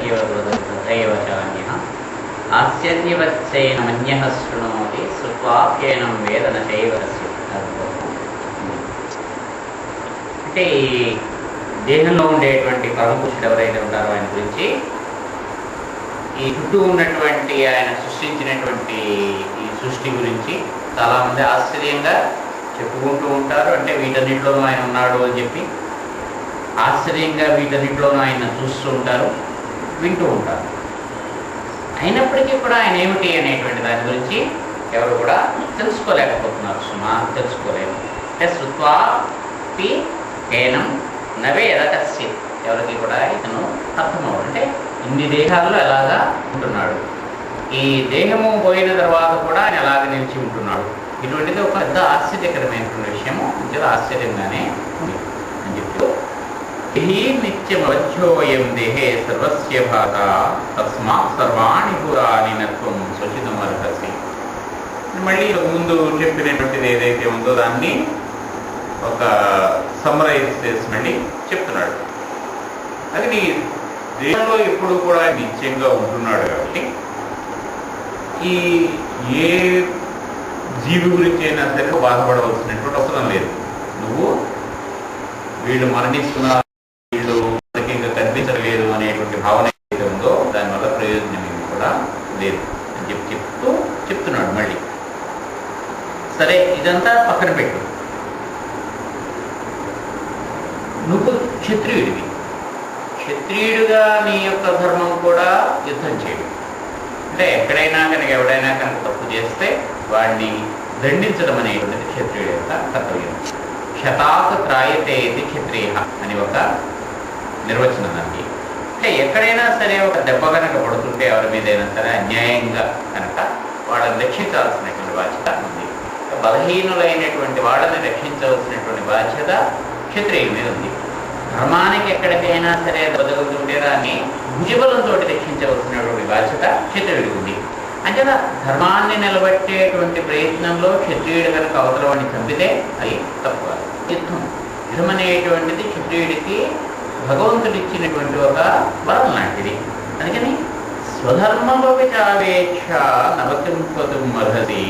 ఇవ తథైవ చాన్యః ఆశ్చర్యవత్సేన మన్యః శృణోతి శ్రుత్వాప్యేనం వేద న చైవ తస్య. అంటే ఈ దేహంలో ఉండేటువంటి పరమపురుషుడు ఎవరైతే ఉంటారో ఆయన గురించి, ఈ చుట్టూ ఉన్నటువంటి ఆయన సృష్టించినటువంటి ఈ సృష్టి గురించి చాలామంది ఆశ్చర్యంగా చెప్పుకుంటూ ఉంటారు. అంటే వీటన్నిటిలోనూ ఆయన ఉన్నాడు అని చెప్పి ఆశ్చర్యంగా వీటన్నిటిలోనూ ఆయన చూస్తూ ఉంటారు, వింటూ ఉంటారు. అయినప్పటికీ కూడా ఆయన ఏమిటి అనేటువంటి దాని గురించి ఎవరు కూడా తెలుసుకోలేకపోతున్నారు. తెలుసుకోలేరు. అంటే శృత్వాపి కేనం నవేద కశ్చిత్, ఎవరికి కూడా ఇతను అర్థమవుడు. అంటే ఇన్ని దేహాల్లో ఎలాగా ఉంటున్నాడు, ఈ దేహము పోయిన తర్వాత కూడా ఆయన ఎలాగ నిలిచి ఉంటున్నాడు, ఇటువంటిది ఒక పెద్ద ఆశ్చర్యకరమైనటువంటి విషయము. ఇంకా ఆశ్చర్యంగానే ఉంది అని చెప్తూ నిత్యమధ్యోయం దేహే సర్వస్య భాత తస్మాత్ సర్వాణి పురాణి నత్వం స్వచితమర్హసి. మళ్ళీ ముందు చెప్పినటువంటిది ఏదైతే ఉందో దాన్ని ఒక సమ్మరైజ్ చేసి మళ్ళీ చెప్తున్నాడు. అది నీ దేహంలో ఎప్పుడు కూడా నిత్యంగా ఉంటున్నాడు కాబట్టి ఈ ఏ జీవి గురించి అయినా సరే బాధపడవలసినటువంటి అవసరం లేదు. నువ్వు వీళ్ళు మరణిస్తున్నారు, వీళ్ళు మనకి ఇంకా కనిపించలేదు అనేటువంటి భావన ఏదైతే ఉందో దానివల్ల ప్రయోజనం ఏమి కూడా లేదు అని చెప్తున్నాడు. మళ్ళీ సరే, ఇదంతా పక్కన పెట్టు. నువ్వు క్షత్రియుడివి. క్షత్రియుడిగా నీ యొక్క ధర్మం కూడా యుద్ధం చేయడం. అంటే ఎక్కడైనా కనుక ఎవడైనా కనుక తప్పు చేస్తే వాడిని దండించడం అనేటువంటిది క్షత్రియుడి యొక్క కర్తవ్యం. క్షతాత్ త్రాయతే ఇది క్షత్రియ అని ఒక నిర్వచనం దానికి. అంటే ఎక్కడైనా సరే ఒక దెబ్బ కనుక పడుతుంటే ఎవరి మీదైనా సరే అన్యాయంగా కనుక వాళ్ళని రక్షించాల్సినటువంటి బాధ్యత ఉంది. బలహీనులైనటువంటి వాళ్ళని రక్షించవలసినటువంటి బాధ్యత క్షత్రియుడి మీద ఉంది. ధర్మానికి ఎక్కడికైనా సరే బదులుతుంటే దాన్ని భుజబలంతో రక్షించవలసినటువంటి బాధ్యత క్షత్రియుడికి ఉంది. అంటే ధర్మాన్ని నిలబెట్టేటువంటి ప్రయత్నంలో క్షత్రియుడు కనుక అవతలవాడిని చంపితే అది తప్పు కాదు. యుద్ధం అనేటువంటిది క్షత్రియుడికి భగవంతుడు ఇచ్చినటువంటి ఒక బలం లాంటిది. అందుకని స్వధర్మపేక్ష నవకింపతుం అర్హసి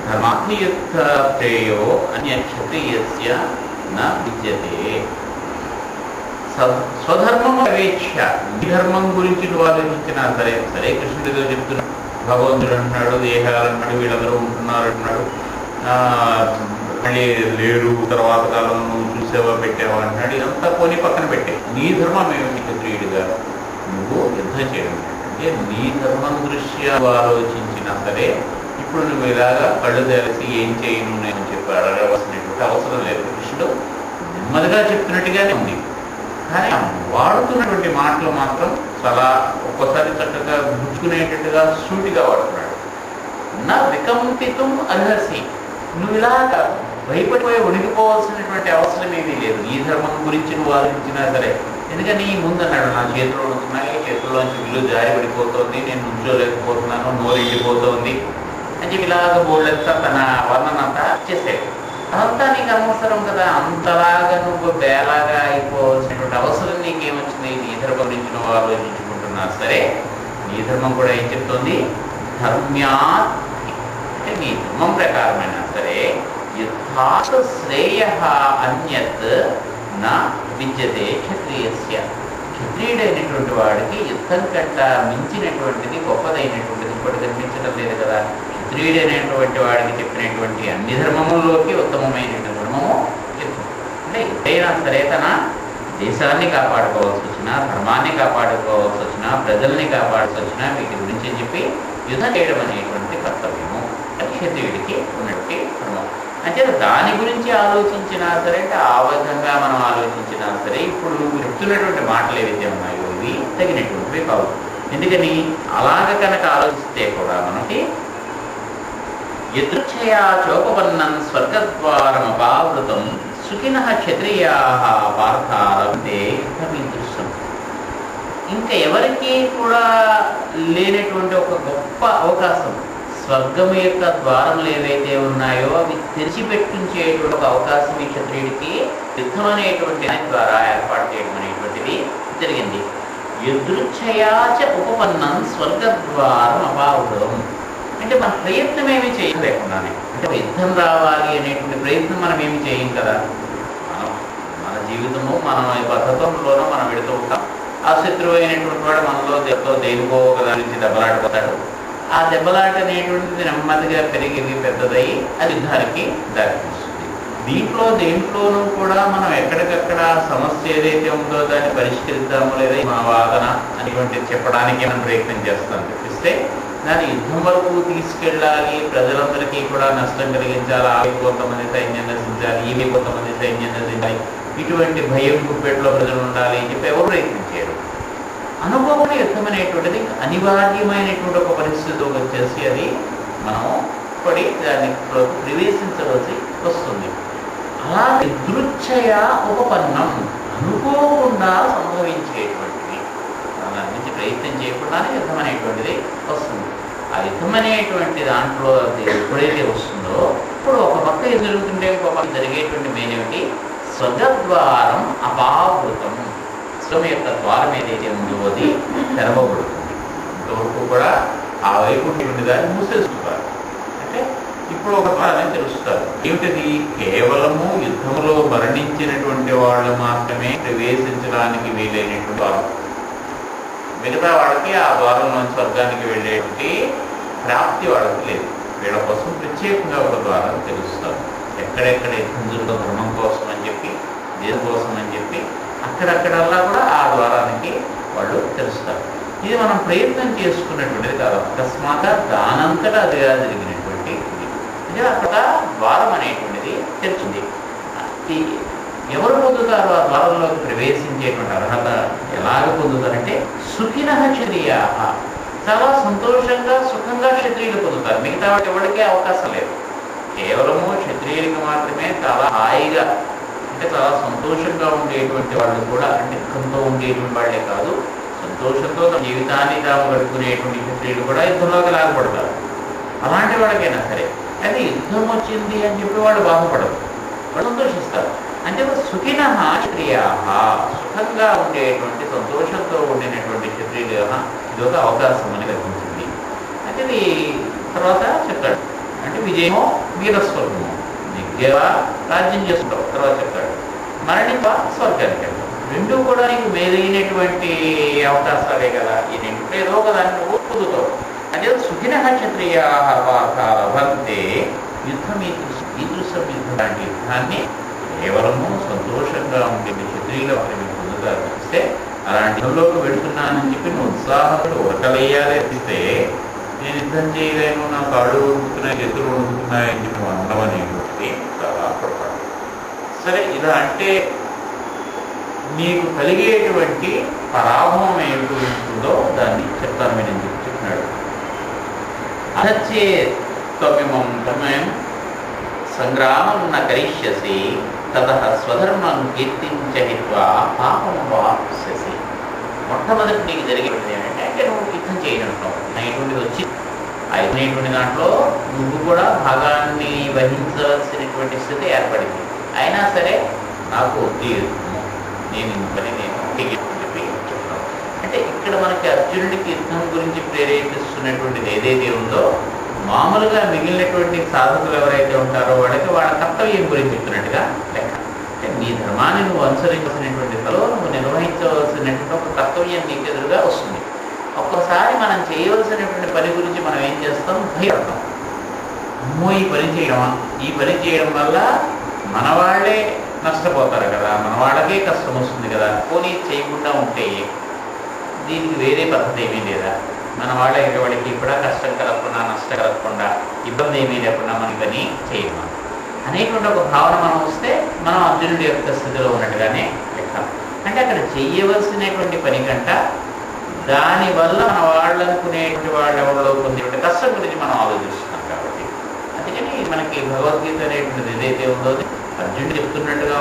ధర్మాగ్నియుక్త శ్రేయో అన్య క్షత్రియస్య న విద్యతే. స్వధర్మం అపేక్ష, ఈ ధర్మం గురించి నువ్వు ఆలోచించినా సరే సరే కృష్ణుడితో చెప్తున్నాడు. భగవంతుడు అంటున్నాడు, దేహాలు అంటున్నాడు, వీళ్ళందరూ ఉంటున్నారు అంటున్నాడు, మళ్ళీ లేరు, తర్వాత కాలం నువ్వు చూసేవా పెట్టావా అంటున్నాడు. ఇదంతా కొని పక్కన పెట్టే నీ ధర్మం ఏమిటి క్షత్రియుడిగా నువ్వు యుద్ధం చేయడం. అంటే నీ ధర్మం దృష్ట్యా ఆలోచించినా సరే ఇప్పుడు నువ్వు ఇలాగా కళ్ళు తెరిచి ఏం చేయను అని చెప్పి అడగవలసినటువంటి అవసరం లేదు. కృష్ణుడు నెమ్మదిగా చెప్తున్నట్టుగానే ఉంది. కానీ వాడుతున్నటువంటి మాటలు మాత్రం చాలా ఒక్కోసారి చక్కగా గుచ్చుకునేటట్టుగా సూటిగా వాడుతున్నాడు. నా వికంపితం అర్హసి, నువ్వు ఇలాగా భయపడిపోయి వణికిపోవాల్సినటువంటి అవసరం ఏమీ లేదు. ఈ ధర్మం గురించి నువ్వు ఆలోచించినా సరే. ఎందుకని ముందన్నాడు, నా చేతిలో ఉంటున్నాయి, చేతుల్లోంచి విల్లు జారి పడిపోతుంది, నేను నుంచోలేకపోతున్నాను, నోరు ఎండిపోతుంది అని చెప్పి ఇలాగ బోళ్ళంతా తన వర్ణనంతా చేసాడు. అదంతా నీకు అనవసరం కదా. అంతలాగా నువ్వు బేలాగా అయిపోవాల్సినటువంటి అవసరం నీకేమొచ్చింది? నీ ధర్మం గురించి నువ్వు ఆలోచించుకుంటున్నా సరే నీ ధర్మం కూడా ఏం చెప్తుంది? ధర్మ్యాత్, అంటే నీ ధర్మం ప్రకారమైనా సరే యుద్ధాత్ శ్రేయ అన్యత్ నా విద్యతే క్షత్రియస్య. క్షత్రియుడైనటువంటి వాడికి యుద్ధం కంట మించినటువంటిది గొప్పదైనటువంటిది ఇంకోటి కనిపించడం లేదు కదా. క్షత్రియుడైనటువంటి వాడికి చెప్పినటువంటి అన్ని ధర్మముల్లోకి ఉత్తమమైనటువంటి ధర్మము యుద్ధం. అంటే ఏదైనా సరే తన దేశాన్ని కాపాడుకోవాల్సి వచ్చినా, ధర్మాన్ని కాపాడుకోవాల్సి వచ్చినా, ప్రజల్ని కాపాడాల్సి వచ్చినా వీటి గురించి చెప్పి యుద్ధం చేయడం అనేటువంటి కర్తవ్యము క్షత్రియుడికి ఉన్నటువంటి ధర్మం. అంటే దాని గురించి ఆలోచించినా సరే, అంటే ఆ విధంగా మనం ఆలోచించినా సరే ఇప్పుడు నువ్వు చెప్తున్నటువంటి మాటలు ఏవైతే ఉన్నాయో ఇవి తగినటువంటివి కావు. ఎందుకని అలాగ కనుక ఆలోచిస్తే కూడా మనకి యదృచ్ఛయా చోపవన్నం స్వర్గద్వారమపావృతం సుఖినః క్షత్రియాః పార్థారభతే యుద్ధమీదృశం. ఇంకా ఎవరికి కూడా లేనటువంటి ఒక గొప్ప అవకాశం, స్వర్గం యొక్క ద్వారములు ఏవైతే ఉన్నాయో అవి తెరిచిపెట్టించేటువంటి ఒక అవకాశం ఈ క్షత్రియుడికి యుద్ధం అనేటువంటి దాని ద్వారా ఏర్పాటు చేయడం అనేటువంటిది జరిగింది. యదృచ్ఛయాచ ఉపపన్నం స్వర్గద్వారం అపావృతం. అంటే మన ప్రయత్నం ఏమీ చేయలేకుండానే, అంటే యుద్ధం రావాలి అనేటువంటి ప్రయత్నం మనం ఏమి చేయం కదా. మనం మన జీవితము మన పద్ధతంలోనూ మనం వెళుతూ ఉంటాం. ఆ శత్రువు అయినటువంటి వాడు మనలో దేనికో ఒక దాని నుంచి దెబ్బలాడిపోతాడు. ఆ దెబ్బలాట అనేటువంటిది నెమ్మదిగా పెరిగి పెద్దదయ్యి అది యుద్ధానికి దారితీస్తుంది. దేంట్లోనూ కూడా మనం ఎక్కడికక్కడ సమస్య ఏదైతే ఉందో దాన్ని పరిష్కరిద్దాము, లేదా మా వాదన అనేటువంటిది చెప్పడానికి మనం ప్రయత్నం చేస్తాం తప్పిస్తే దాన్ని యుద్ధం వరకు తీసుకెళ్ళాలి, ప్రజలందరికీ కూడా నష్టం కలిగించాలి, ఆ కొంతమంది సైన్యం నశించాలి, ఈమె కొంతమంది సైన్యం నశించాలి, ఇటువంటి భయం గుప్పెట్లో ప్రజలు ఉండాలి అని చెప్పి ఎవరు ప్రయత్నించారు. అనుభవం యుద్ధం అనేటువంటిది అనివార్యమైనటువంటి ఒక పరిస్థితిలోకి వచ్చేసి అది మనం పడి దాన్ని ప్రవేశించవలసి వస్తుంది. అలా యదృచ్ఛయ ఉపపన్నం, అనుకోకుండా సంభవించేటువంటిది, దాని నుంచి ప్రయత్నం చేయకుండానే యుద్ధం అనేటువంటిది వస్తుంది. ఆ యుద్ధం అనేటువంటి దాంట్లో అది ఎప్పుడైతే వస్తుందో ఇప్పుడు ఒక పక్క ఏం జరుగుతుంటే ఒక పక్క జరిగేటువంటి మేనేమిటి, స్వర్గద్వారం అపావృతం, స్వం యొక్క ద్వారం ఏదైతే ఉందో అది తెరవబడుతుంది. ఇంతవరకు కూడా ఆ వైపు దాన్ని మూసేస్తున్నారు. అంటే ఇప్పుడు ఒక ద్వారాన్ని తెలుస్తారు. ఏమిటది, కేవలము యుద్ధంలో మరణించినటువంటి వాళ్ళు మాత్రమే ప్రవేశించడానికి వీలైనటువంటి ద్వారం. మిగతా వాళ్ళకి ఆ ద్వారంలోని స్వర్గానికి వెళ్ళేటువంటి ప్రాప్తి వాళ్ళకి లేదు. వీళ్ళ కోసం ప్రత్యేకంగా ఒక ద్వారం తెలుస్తారు. ఎక్కడెక్కడ యుద్ధం ధర్మం కోసం అని చెప్పి, దేని కోసం అని చెప్పి అక్కడక్కడల్లా కూడా ఆ ద్వారానికి వాళ్ళు తెలుస్తారు. ఇది మనం ప్రయత్నం చేసుకున్నటువంటిది కాదు, అకస్మాత్తుగా దానంతటా అదిగా జరిగినటువంటి ఇది. అంటే అక్కడ ద్వారం అనేటువంటిది తెలుస్తుంది. ఎవరు పొందుతారు ఆ ద్వారంలోకి ప్రవేశించేటువంటి అర్హత ఎలాగ పొందుతారంటే సుఖినః క్షత్రియాః, చాలా సంతోషంగా సుఖంగా క్షత్రియులు పొందుతారు. మిగతా వాటి ఎవరికే అవకాశం లేదు. కేవలము క్షత్రియులకి మాత్రమే చాలా హాయిగా, అంటే చాలా సంతోషంగా ఉండేటువంటి వాళ్ళు కూడా, అంటే దుఃఖంతో ఉండేటువంటి వాళ్ళే కాదు, సంతోషంతో తమ జీవితాన్ని తాము గడుపుకునేటువంటి క్షత్రియులు కూడా యుద్ధంలోకి లాగపడతారు. అలాంటి వాళ్ళకైనా సరే అది యుద్ధం వచ్చింది అని చెప్పి వాళ్ళు బాధపడరు, వాళ్ళు సంతోషిస్తారు. అంటే సుఖినః క్షత్రియాః, సుఖంగా ఉండేటువంటి సంతోషంతో ఉండినటువంటి క్షత్రియులు ఇదొక అవకాశం అని కనిపించింది. అంటే ఇది తర్వాత చెప్తాడు. అంటే విజయమో వీరస్వర్గమో, విద్యవా రాజ్యం చేసుకుంటావు తర్వాత చెప్తాడు, మరణింప స్వర్గానికి వెళ్తావు. రెండు కూడా నీకు మేలైనటువంటి అవకాశాలే కదా. ఈ రెండింటిలో ఏదో ఒక దాన్ని నువ్వు పొందుతావు. అంటే సుఖినః క్షత్రియాః లభంతే యుద్ధం ఈదృశం యుద్ధం లాంటి యుద్ధాన్ని కేవలము సంతోషంగా ఉండే క్షత్రియులు వారిని పొందుతారు తప్పిస్తే అలాంటి యుద్ధంలోకి వెళుతున్నానని చెప్పి నువ్వు ఉత్సాహంతో ఉరకలేయాలి తప్పిస్తే నేను యుద్ధం చేయలేను, నా కాళ్ళు వణుకుతున్నాయి, చేతులు వణుకుతున్నాయని చెప్పి అనడం అనేటువంటి చాలా పొరపాటు. సరే, ఇలా అంటే నీకు కలిగేటువంటి పరాభవం ఏమిటి ఉంటుందో దాన్ని చెప్తాను నేను చెప్తున్నాడు. అహచ్చే త్వమిమం ధర్మం సంగ్రామం న కరిష్యసి తతః స్వధర్మం కీర్తించహిత్వా పాపం వాప్స్యసి. మొట్టమొదటి నీకు జరిగేది ఏంటంటే, అంటే నువ్వు యుద్ధం చేయనంటావు అనేటువంటిది వచ్చి అయినటువంటి దాంట్లో నువ్వు కూడా భాగాన్ని వహించవలసినటువంటి స్థితి ఏర్పడింది. అయినా సరే నాకు యుద్ధము, నేను పని నేను చెప్పి చెప్తాను. అంటే ఇక్కడ మనకి అర్జునుడికి యుద్ధం గురించి ప్రేరేపిస్తున్నటువంటిది ఏదైతే ఉందో, మామూలుగా మిగిలినటువంటి సాధకులు ఎవరైతే ఉంటారో వాళ్ళకి వాళ్ళ కర్తవ్యం గురించి చెప్తున్నట్టుగా లెక్క. అంటే నీ ధర్మాన్ని నువ్వు అనుసరించాల్సినటువంటి స్థలో నువ్వు నిర్వహించవలసినటువంటి ఒక కర్తవ్యం నీకు ఎదురుగా వస్తుంది. ఒక్కసారి మనం చేయవలసినటువంటి పని గురించి మనం ఏం చేస్తాం, భయపడతాం. అమ్మో ఈ పని చేయడమా, ఈ పని చేయడం వల్ల మన వాళ్ళే నష్టపోతారు కదా, మన వాళ్ళకే కష్టం వస్తుంది కదా, పోనీ చేయకుండా ఉంటే దీనికి వేరే పద్ధతి ఏమీ లేదా, మన వాళ్ళకి కూడా కష్టం కలగకుండా నష్టం కలగకుండా ఇబ్బంది ఏమీ లేకుండా మన పని చేయమా అనేటువంటి ఒక భావన మనం వస్తే మనం అర్జునుడి యొక్క స్థితిలో ఉన్నట్టుగానే లెక్క. అంటే అక్కడ చేయవలసినటువంటి పని కంట దానివల్ల మన వాళ్ళు అనుకునేటువంటి వాళ్ళు ఎవరిలో పొందేటువంటి కష్టం గురించి మనం ఆలోచిస్తున్నాం కాబట్టి. అందుకని మనకి భగవద్గీత అనేటువంటిది ఏదైతే ఉందో అర్జునుడు చెప్తున్నట్టుగా